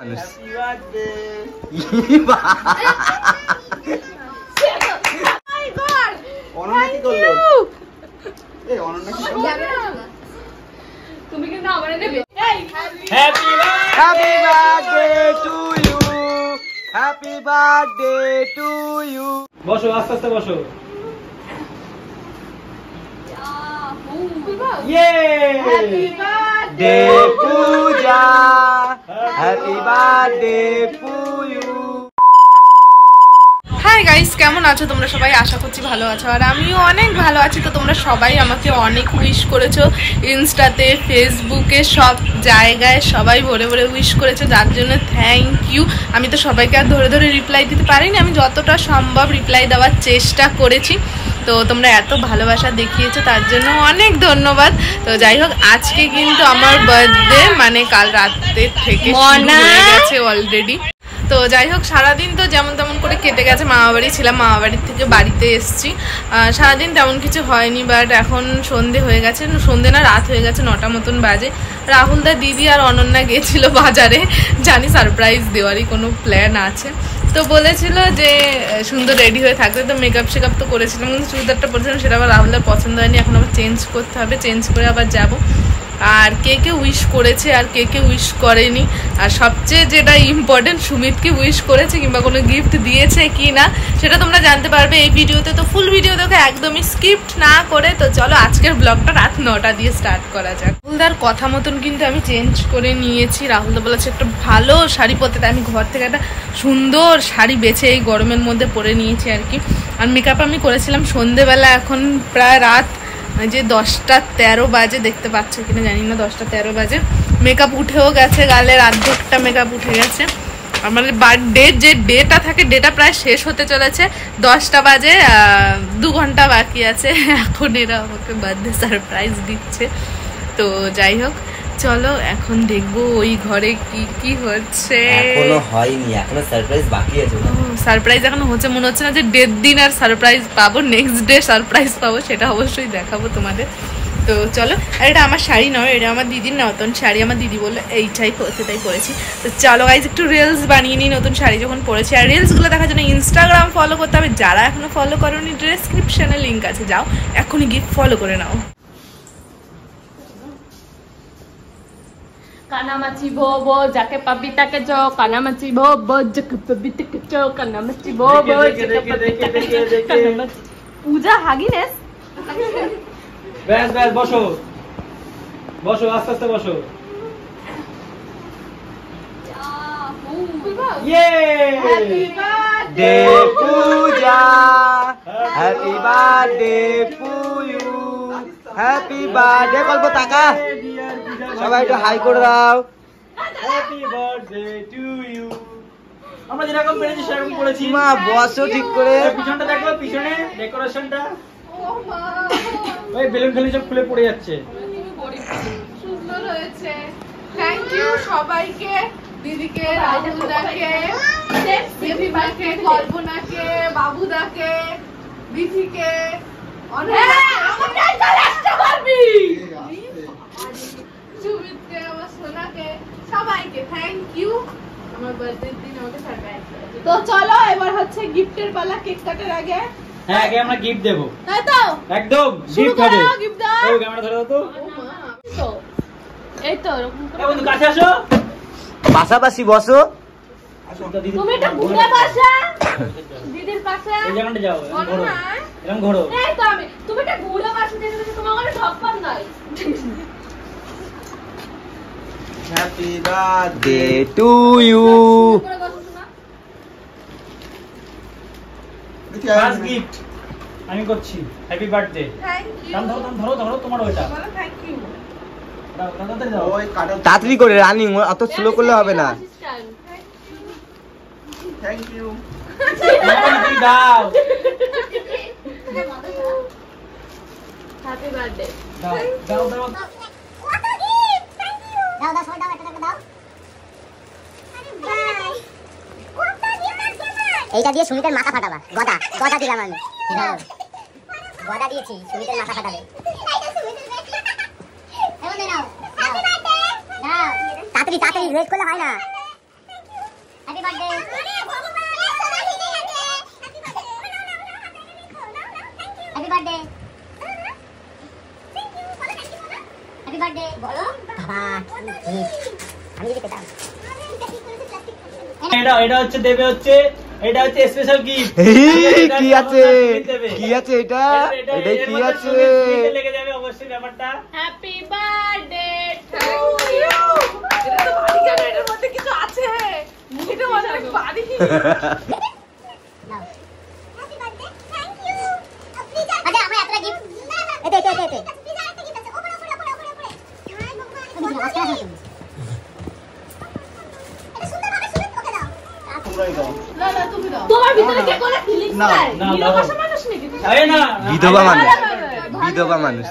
তুমি কিন্তু আমারে নেবে। Happy birthday to you, happy birthday to you. বসো, আস্তে আস্তে বসো। Happy birthday Puja, happy birthday to you. Hi guys, কেমন আছো তোমরা সবাই? আশা করছি ভালো আছো, আর আমিও অনেক ভালো আছি। তো তোমরা সবাই আমাকে অনেক উইশ করেছো, ইনস্টাতে, ফেসবুকে, সব জায়গায় সবাই ভরে ভরে উইশ করেছো, যার জন্য থ্যাংক ইউ। আমি তো সবাইকে আর ধরে ধরে রিপ্লাই দিতে পারিনি, আমি যতটা সম্ভব রিপ্লাই দেওয়ার চেষ্টা করেছি। তো তোমরা এত ভালোবাসা দেখিয়েছো, তার জন্য অনেক ধন্যবাদ। তো যাই হোক, আজকে কিন্তু আমার বার্থডে, মানে কাল রাতের থেকে শুরু হয়ে গেছে অলরেডি। তো যাই হোক, সারাদিন তো যেমন তেমন করে কেটে গেছে। মামাবাড়ি ছিলাম, মামাবাড়ির থেকে বাড়িতে এসেছি। সারাদিন তেমন কিছু হয়নি, বাট এখন সন্ধে হয়ে গেছে, সন্ধে না রাত হয়ে গেছে, 9টা মতন বাজে। রাহুলদা, দিদি আর অনন্যা গিয়েছিল বাজারে, জানি সারপ্রাইজ দেওয়ারই কোনো প্ল্যান আছে। তো বলেছিল যে সুন্দর রেডি হয়ে থাকতে, তো মেকআপ শেকআপ তো করেছিলাম, কিন্তু চুড়িদারটা পরেছিলাম, সেটা আবার রাহুলদার পছন্দ হয়নি, এখন আবার চেঞ্জ করতে হবে, চেঞ্জ করে আবার যাবো। আর কে কে উইশ করেছে আর কে কে উইশ করেনি, আর সবচেয়ে যেটা ইম্পর্টেন্ট, সুমিতকে উইশ করেছে কিংবা কোনো গিফট দিয়েছে কি না, সেটা তোমরা জানতে পারবে এই ভিডিওতে। তো ফুল ভিডিও দেখো একদমই স্কিপ্ট না করে। তো চলো আজকের ব্লগটা রাত 9টা দিয়ে স্টার্ট করা যাক। রাহুলদার কথা মতন কিন্তু আমি চেঞ্জ করে নিয়েছি। রাহুলদা বলেছে একটা ভালো শাড়ি পরতে, তাই আমি ঘর থেকে একটা সুন্দর শাড়ি বেছে এই গরমের মধ্যে পরে নিয়েছি আর কি। আর মেকআপ আমি করেছিলাম সন্ধেবেলা, এখন প্রায় রাত যে 10টা 13 বাজে, দেখতে পাচ্ছ কিনা জানি না, 10টা 13 বাজে। মেকআপ উঠেও গেছে, গালের আর্ধেকটা মেকআপ উঠে গেছে। আমাদের বার্থডে যে ডেটা থাকে, ডেটা প্রায় শেষ হতে চলেছে, 10টা বাজে, 2 ঘন্টা বাকি আছে। এখন এরা আমাকে বার্থডে সারপ্রাইজ দিচ্ছে। তো যাই হোক, চলো এখন দেখবো ওই ঘরে কি কি হচ্ছে। এখনো হয়নি, এখনো সারপ্রাইজ বাকি আছে। সারপ্রাইজ এখনো হচ্ছে, মনে হচ্ছে না যে ডের দিন আর সারপ্রাইজ পাবো, নেক্সট ডে সারপ্রাইজ পাবো, সেটা অবশ্যই দেখাবো তোমাদের। তো চলো, আর এটা আমার শাড়ি নয়, এটা আমার দিদির নতুন শাড়ি। আমার দিদি বললো এইটাই সেটাই পরেছি। তো চলো গাইজ, একটু রিলস বানিয়ে নিই নতুন শাড়ি যখন পরেছি। আর রিলসগুলো দেখার জন্য ইনস্টাগ্রাম ফলো করতে হবে, যারা এখনো ফলো করোনি ডেসক্রিপশনে লিঙ্ক আছে, যাও এখনই গিয়ে ফলো করে নাও। কানামাছি ভোবো যাকে পাবি তাকে চো, কানামাছি ভোবো যাকে পাবি তাকে চো, কানামাছি ভোবো যাকে পাবি তাকে চো, কানামাছি। পূজা হাগিনেস। ব্যাস ব্যাস, বসো বসো, আস্তে আস্তে বসো। Happy birthday Puja, happy birthday to you, happy birthday. গল্প টাকা সবাই একটু হাই করে দাও। Happy birthday to you. আমরা যেরকম পেরেছি সেরকম করেছি। মা বসো ঠিক করে। পিছনটা দেখো, পিছনে ডেকোরেশনটা। ও মা, ওই বেলুন ফেলুন সব খুলে পড়ে যাচ্ছে। সুন্দর হয়েছে, থ্যাংক ইউ সবাইকে, দিদিকে, রাহুলদাকে, দিদিমাকে, কল্পনাকে, বাবুদাকে, দিদিকে, সুমিতকে, আমার সোনাকে, সবাইকে থ্যাংক ইউ আমার বার্থডের দিন আমাকে সারপ্রাইজ করেছে। তো চলো এবার হচ্ছে গিফটের পালা, কেক কাটার আগে। হ্যাঁ, আগে আমরা গিফট দেব, তাই তো একদম গিফট হবে। গিফট দাও, এই ক্যামেরা ধরে দাও তো। ও মা, তো এই তো এরকম করে বন্ধু কাছে আসো, পাশাপাশি বসো। তুমি এটা ঘুরে বসা, দিদির পাশে এই জায়গাটা যাও, এরকম ঘোরো, এরকম ঘোরো। এই তো আমি, তুমি এটা ঘুরে বসা, দেখো তোমার ঘরে ঢপপান নাই। Happy birthday to you. First gift আমি করছি, হ্যাপি বার্থডে। Thank you. ধরো ধরো ধরো, তোমার ওইটা বলো থ্যাংক ইউ। তাড়াতাড়ি করে, রানিং অত স্লো করলে হবে না। Thank you. দাও হ্যাপি বার্থডে। দাও দাও দাও। এইটা দিয়ে সুমিতের মাথা ফাটাবা, গদা গদা দিলাম আমি, গদা দিয়েছি, সুমিতের মাথা ফাটাবে। তাড়াতাড়ি তাড়াতাড়ি লেট করলে হয় না। এটা হচ্ছে দেবে হচ্ছে এটা হচ্ছে স্পেশাল গিফট। কি আছে কি আছে এটা এটা কি আছে লেগে যাবে অবশ্যই ব্যাপারটা। হ্যাপি বার্থডে টু এটা তো ভারী কেন? এটার মধ্যে কিছু আছে, এটা অনেক ভারী। আচ্ছা আমরা একটা গিফট এটা এটা এটা না না তুমি দাও। তোমার ভিতরে কে কোন ফিলিংস না, নাই? না, বিধবা দাও। মানুষ নাকি? আরে না বিধবা মানুষ বিধবা মানুষ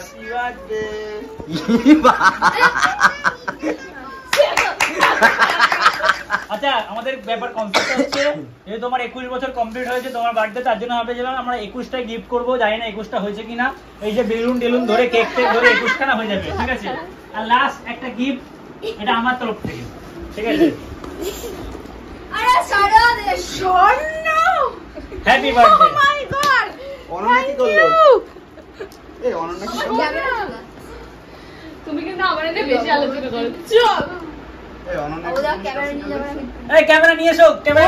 আচ্ছা আমাদের ব্যাপার কনসেপ্ট হচ্ছে যে তোমার 21 বছর কমপ্লিট হয়েছে তোমার বার্থডে, তার জন্য হবে যে আমরা 21টা গিফট করব। জানি না 21টা হয়েছে কিনা, এই যে বেলুন টেলুন ধরে কেক টেক ধরে 21টা হয়ে যাবে, ঠিক আছে? আর লাস্ট একটা গিফট এটা আমার তরফ থেকে, ঠিক আছে? আরে সারা দে স্বর্ণ। Happy birthday. Oh my god. Ananya কি করলো এই অনন্যা কি করলো তুমি কিন্তু আমার এনে বেশি আলোচনা করো। চল। এই অনন্যা এই ক্যামেরা নিয়ে এসো, ক্যামেরা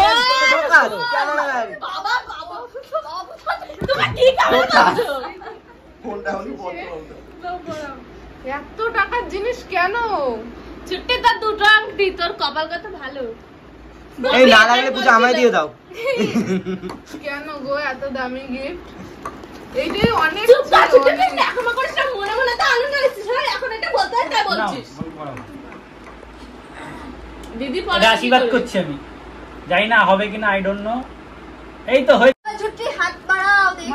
ক্যামেরাম্যান বাবা বাবা তুমি কি করছো? ফোনটা উনি বন্ধ করো এত টাকার জিনিস কেন? ছুট্টি তার দুটো আংটি, তোর কপাল কত ভালো। এই না লাগলে পুজো আমায় দিয়ে দাও কেন গো এত দামি গিফট? এইটাই অনেক চুপ কর, ছিল, ছুট্টি অনেক। তুই এখন করিস না, মনে মনে তো আনন্দ নিচ্ছিস। এখন এটা বলতে আর তাই বলছিস। দিদি পরে এটা আশীর্বাদ করছি আমি, জানি না হবে কিনা, আই ডোন্ট নো। এই তো হয়েছে। ছুট্টি হাত বাড়াও দেখি।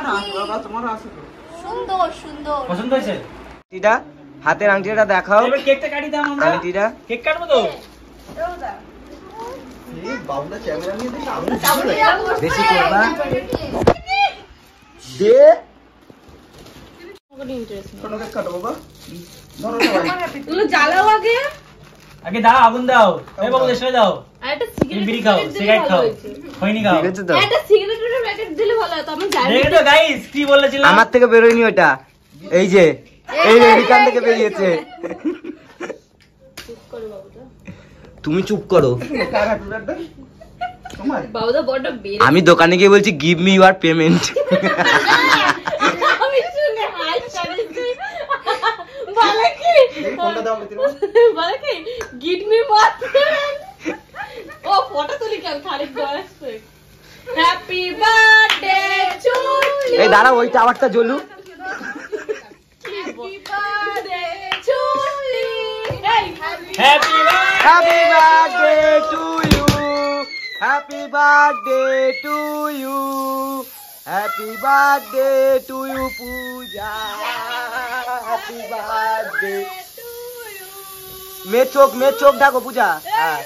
তোমার আছে তো সুন্দর সুন্দর। পছন্দ হয়েছে? আংটিটা হাতের আংটিটা দেখাও এবার কেকটা কাটি দাও আমরা। আংটিটা কেক কাটবো তো? এই বাবুটা ক্যামেরা নিয়ে দেখি আমি বেশি করবা দে ছোট কেক কাটো বাবা ধরো সবাই তুমি জ্বালাও আগে। আগে দাও, আগুন দাও। এই বাবু এসে দাও, আর একটা তুমি সিগারেট বিড়ি খাও, সিগারেট খাও, খৈনি খাও। ঠিক আছে তো একটা সিগারেটের প্যাকেট দিলে ভালো হতো। আমি জানি দেখে তো গাইস কি বলেছিলাম। আমার থেকে বেরোয়নি ওটা এই যে এই এখান থেকে বেরিয়েছে তুমি চুপ করো বাবুদা বড় বেরে। আমি দোকানে গিয়ে বলছি গিভ মি ইউর পেমেন্ট আমি শুনে হাই চালিয়েছি। বলে কি বলে কি গিভ মি মোর। ও ফটো তুলি কেন খালি গয়েছে। Happy birthday to you. এই দাঁড়া ওই টাওয়ারটা জ্বলু হ্যাপি বার্থডে টু ইউ। এই happy happy birthday to you happy birthday to you happy birthday to you Puja happy birthday মেয়ে চোখ ঢাকো পূজা হ্যাঁ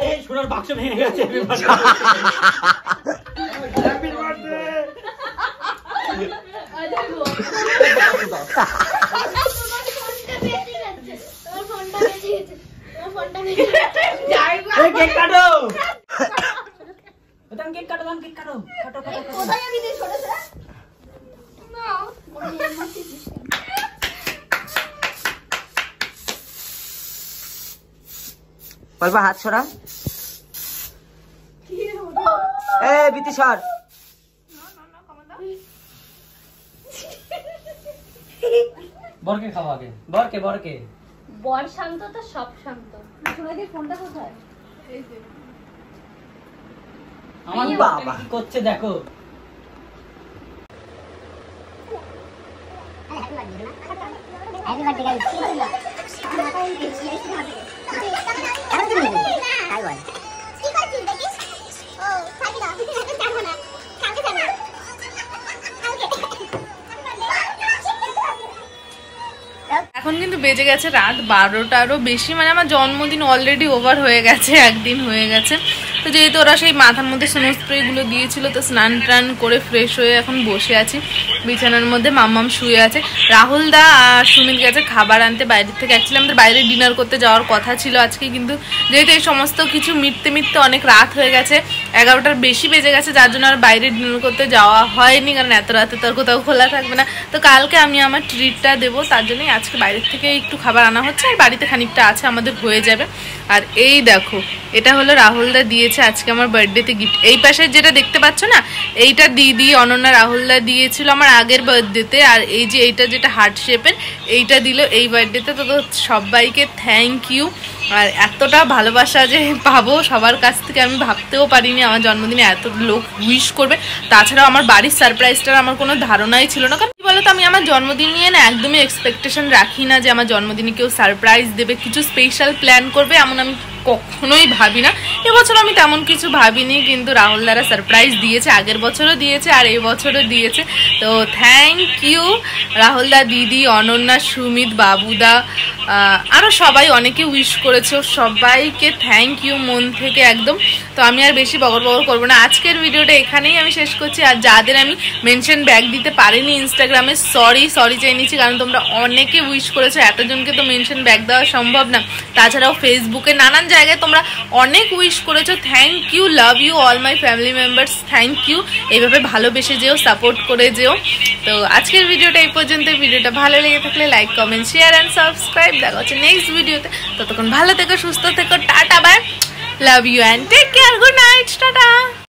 এই সোনার বাক্স ভেঙে গেছে। Happy birthday. এই কেক কাটো। দাম কেক কাটো, দাম কেক কাটো, কাটো কাটো কাটো। কল্পা হাত ছড়া এ বিতি সর বরকে খাও আগে, বরকে বরকে। বর শান্ত তো সব শান্ত। সোনাদির ফোনটা কোথায়? আমার বাবা কি করছে দেখো। হ্যাপি বার্থডে গাইস তাই বল কি করছিস দেখিস ও থাকি না থাকবো না কালকে যাবো এখন কিন্তু বেজে গেছে রাত 12টারও বেশি, মানে আমার জন্মদিন অলরেডি ওভার হয়ে গেছে, একদিন হয়ে গেছে। তো যেহেতু ওরা সেই মাথার মধ্যে স্নো স্প্রেগুলো দিয়েছিল, তো স্নান টান করে ফ্রেশ হয়ে এখন বসে আছি বিছানার মধ্যে। মাম্মাম শুয়ে আছে, রাহুল দা আর সুমিত গেছে খাবার আনতে বাইরের থেকে। অ্যাকচুয়ালি আমাদের বাইরে ডিনার করতে যাওয়ার কথা ছিল আজকে, কিন্তু যেহেতু এই সমস্ত কিছু মিটতে মিটতে অনেক রাত হয়ে গেছে, 11টার বেশি বেজে গেছে, যার জন্য আর বাইরে ডিনার করতে যাওয়া হয়নি, কারণ এত রাতে তো আর কোথাও খোলা থাকবে না। তো কালকে আমি আমার ট্রিটটা দেবো, তার জন্যই আজকে বাইরের থেকে একটু খাবার আনা হচ্ছে, আর বাড়িতে খানিকটা আছে আমাদের হয়ে যাবে। আর এই দেখো, এটা হলো রাহুলদা দিয়েছে আজকে আমার বার্থডেতে গিফট। এই পাশে যেটা দেখতে পাচ্ছ না, এইটা দিদি অনন্যা রাহুলদা দিয়েছিল আমার আগের বার্থডেতে। আর এই যে এইটা যেটা হার্ট শেপের, এইটা দিল এই বার্থডেতে। তো সবাইকে থ্যাংক ইউ। আর এতটা ভালোবাসা যে পাবো সবার কাছ থেকে আমি ভাবতেও পারিনি আমার জন্মদিনে এত লোক উইশ করবে। তাছাড়াও আমার বাড়ির সারপ্রাইজটার আমার কোনো ধারণাই ছিল না, কারণ কি বলতো আমি আমার জন্মদিন নিয়ে না একদমই এক্সপেকটেশন রাখি না যে আমার জন্মদিনে কেউ সারপ্রাইজ দেবে, কিছু স্পেশাল প্ল্যান করবে, এমন আমি কখনোই ভাবি না। এবছর আমি তেমন কিছু ভাবিনি, কিন্তু রাহুল দ্বারা সারপ্রাইজ দিয়েছে, আগের বছরও দিয়েছে আর এই বছরও দিয়েছে। তো থ্যাংক ইউ রাহুল দা, দিদি, অনন্যা, সুমিত, বাবুদা, আরও সবাই অনেকে উইশ করেছে, সবাইকে থ্যাংক ইউ মন থেকে একদম। তো আমি আর বেশি বগর করবো না, আজকের ভিডিওটা এখানেই আমি শেষ করছি। আর যাদের আমি মেনশন ব্যাগ দিতে পারিনি ইনস্টাগ্রামে, সরি চেয়ে নিচ্ছি, কারণ তোমরা অনেকে উইশ করেছো, এতজনকে তো মেনশন ব্যাগ দেওয়া সম্ভব না। তাছাড়াও ফেসবুকে নানান জায়গায় তোমরা অনেক উইশ করেছো, thank you, love you all my family members, thank you. এইভাবে ভালোবেসে যেও, সাপোর্ট করে যেও। তো আজকের ভিডিওটা এই পর্যন্ত। ভিডিওটা ভালো লেগে থাকলে like, comment, share and subscribe. দেখা হচ্ছে নেক্সট ভিডিওতে, ততক্ষণ ভালো থেকো, সুস্থ থেকো, tata, bye, love you and take care, good night, tata.